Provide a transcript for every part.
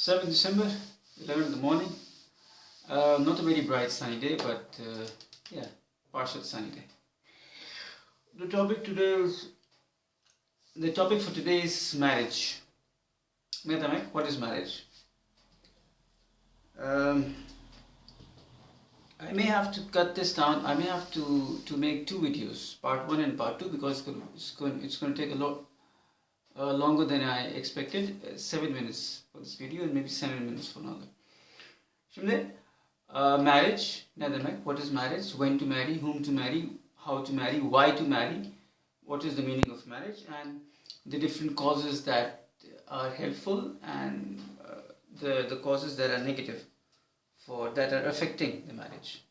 7th December, 11 in the morning. Not a very bright sunny day, but yeah, partial sunny day. The topic for today is marriage. What is marriage? I may have to cut this down. I may have to make two videos, part 1 and part 2, because it's going to take a lot longer than I expected. 7 minutes for this video and maybe 7 minutes for another. Şimdi marriage ne demek? What is marriage? When to marry? Whom to marry? How to marry? Why to marry? What is the meaning of marriage? And the different causes that are helpful and the causes that are negative that are affecting the marriage.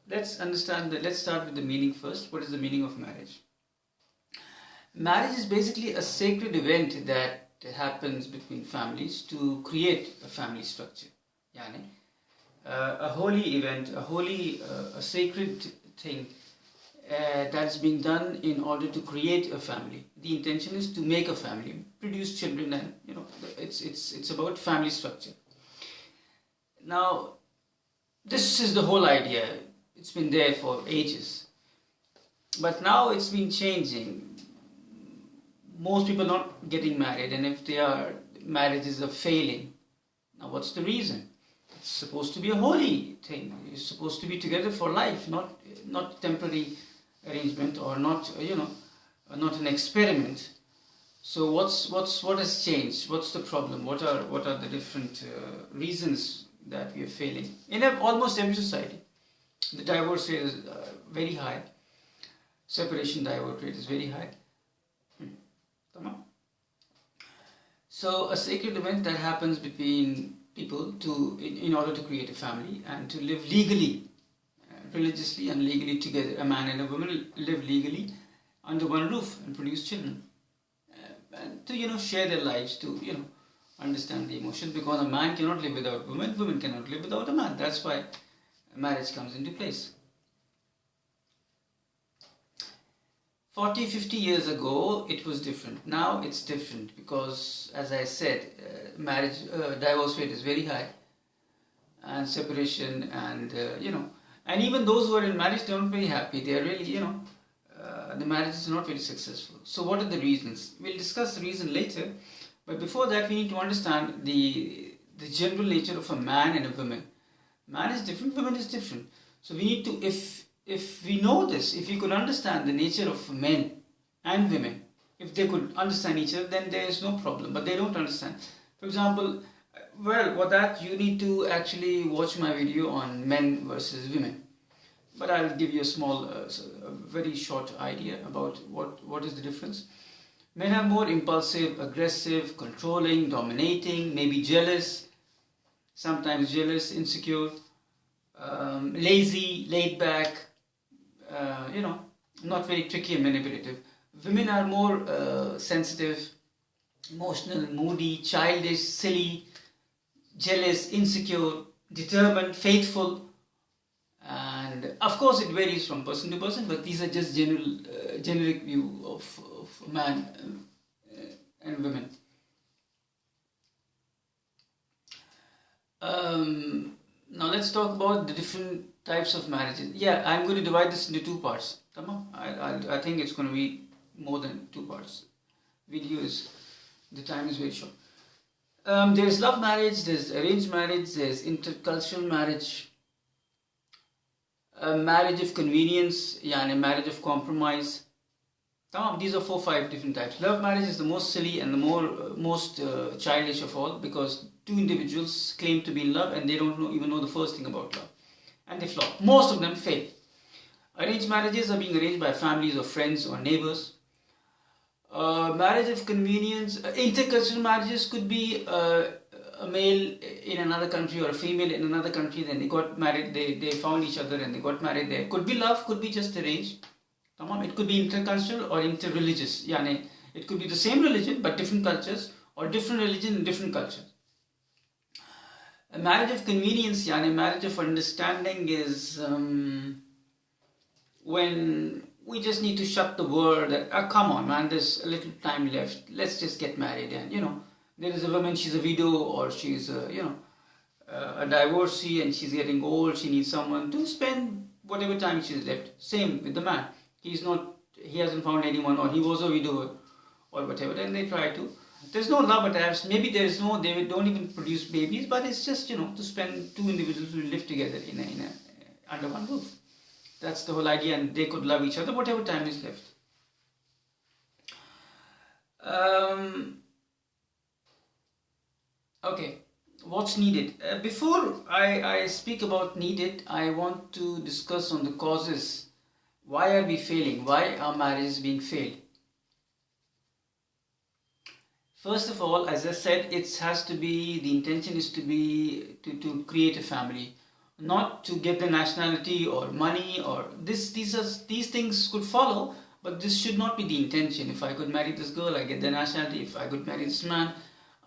Let's start with the meaning first. What is the meaning of marriage? Marriage is basically a sacred event that happens between families to create a family structure. Yani, a holy event, a sacred thing that's being done in order to create a family. The intention is to make a family, produce children, and it's about family structure. Now, this is the whole idea. It's been there for ages, but now it's been changing. Most people are not getting married, and if they are, marriages are failing. Now, what's the reason? It's supposed to be a holy thing. You're supposed to be together for life, not temporary arrangement, or not an experiment. So what has changed? What's the problem? What are the different reasons that we are failing in almost every society? The divorce rate is very high. Separation divorce rate is very high. So a sacred event that happens between people in order to create a family and to live legally, religiously and legally together. A man and a woman live legally under one roof and produce children, and to share their lives, to understand the emotions, because a man cannot live without woman cannot live without a man. That's why marriage comes into place. 40-50 years ago it was different. Now it's different because, as I said, divorce rate is very high, and separation, and and even those who are in marriage, they aren't very happy. They are really the marriage is not very successful. So what are the reasons? We'll discuss the reason later, but before that we need to understand the general nature of a man and a woman. Man is different, woman is different. So we need to, if we know this, if we could understand the nature of men and women, if they could understand each other, then there is no problem. But they don't understand. For example, you need to actually watch my video on men versus women. But I'll give you a small, very short idea about what is the difference. Men are more impulsive, aggressive, controlling, dominating, maybe jealous, sometimes insecure, lazy, laid back, not very tricky and manipulative. Women are more sensitive, emotional, moody, childish, silly, jealous, insecure, determined, faithful, and of course it varies from person to person, but these are just generic view of man and women. Now let's talk about the different types of marriages. Yeah, I'm going to divide this into 2 parts. I think it's going to be more than 2 parts. The time is very short. There's love marriage, there's arranged marriage, there's intercultural marriage, marriage of convenience, marriage of compromise. These are 4-5 different types. Love marriage is the most silly and the most childish of all, because 2 individuals claim to be in love and they don't even know the first thing about love, and they flop. Most of them fail. Arranged marriages are being arranged by families or friends or neighbors. Marriage of convenience, intercultural marriages could be a male in another country or a female in another country, then they got married, they found each other and they got married there. Could be love, could be just arranged. It could be intercultural or interreligious. It could be the same religion but different cultures, or different religion and different cultures. A marriage of convenience, marriage of understanding is when we just need to shut the word that, come on man, there's a little time left, let's just get married, and there is a woman, she's a widow, or she's a divorcee, and she's getting old, she needs someone to spend whatever time she's left. Same with the man. He hasn't found anyone, or he was a widower, or whatever, and they try to. There's no love attached. Maybe they don't even produce babies, but it's just, to spend two individuals who live together under one roof. That's the whole idea, and they could love each other whatever time is left. Okay, what's needed? Before I speak about needed, I want to discuss on the causes. Why are we failing? Why are marriages being failed? First of all, as I said, the intention is to create a family, not to get the nationality or money, or these things could follow, but this should not be the intention. If I could marry this girl, I get the nationality. If I could marry this man,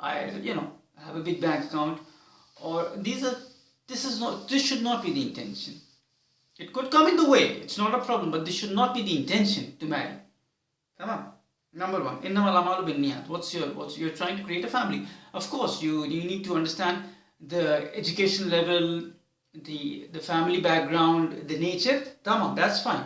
I have a big bank account, or this should not be the intention. It could come in the way, it's not a problem, but this should not be the intention to marry. Come on. Number one, innamal a'malu binniyat. You're trying to create a family. Of course, you need to understand the education level, the family background, the nature. Tamam, that's fine,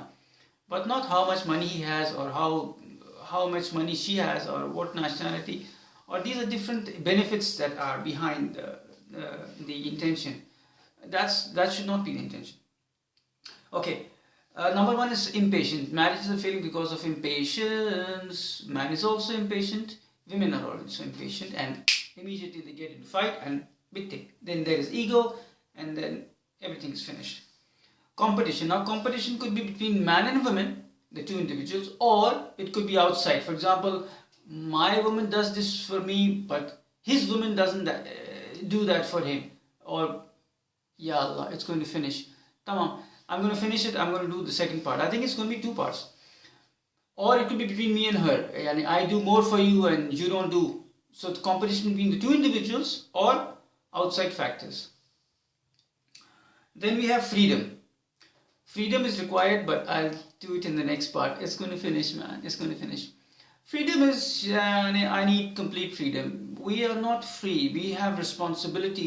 but not how much money he has, or how much money she has, or what nationality, or these are different benefits that are behind the intention. That should not be the intention. Okay. Number one is impatient. Marriage is a failing because of impatience. Man is also impatient. Women are also impatient, and immediately they get in a fight and big thing. Then there is ego, and then everything is finished. Competition. Now competition could be between man and woman, the two individuals, or it could be outside. For example, my woman does this for me, but his woman doesn't do that for him. Or, Ya Allah, it's going to finish. Tamam. I'm going to finish it, I'm going to do the second part. I think it's going to be two parts. Or it could be between me and her. I do more for you and you don't do. So the competition between the two individuals or outside factors. Then we have freedom. Freedom is required, but I'll do it in the next part. It's going to finish, man. It's going to finish. Freedom is, I need complete freedom. We are not free. We have responsibilities.